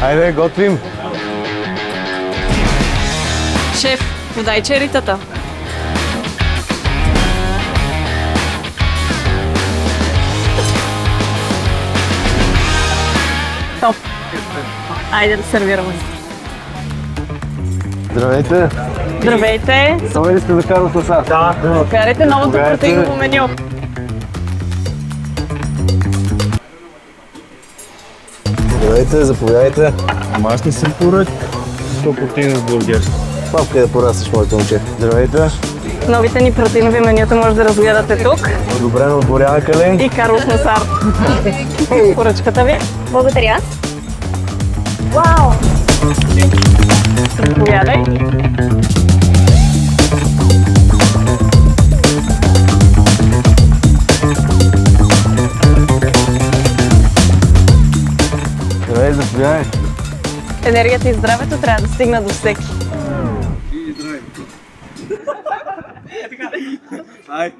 Айде, готвим! Шеф, подай черитата. Топ! Айде да сервираме. Здравейте! Здравейте! Готови ли сте за Карлос Насар? Да! Карайте новото протеиново меню. Здравейте, заповядайте. Ама аз не съм поръч 100 протеинов бургер. Малко да пораснеш, моето момче. Здравейте. Новите ни протеинови менюта може да разгледате тук. Одобрено от Боряна Калин. И Карлос Насар. Поръчката ви. Благодаря. Вау! Заповядай. Здравей, заповядай. Енергията и здравето трябва да стигна до всеки. Ай!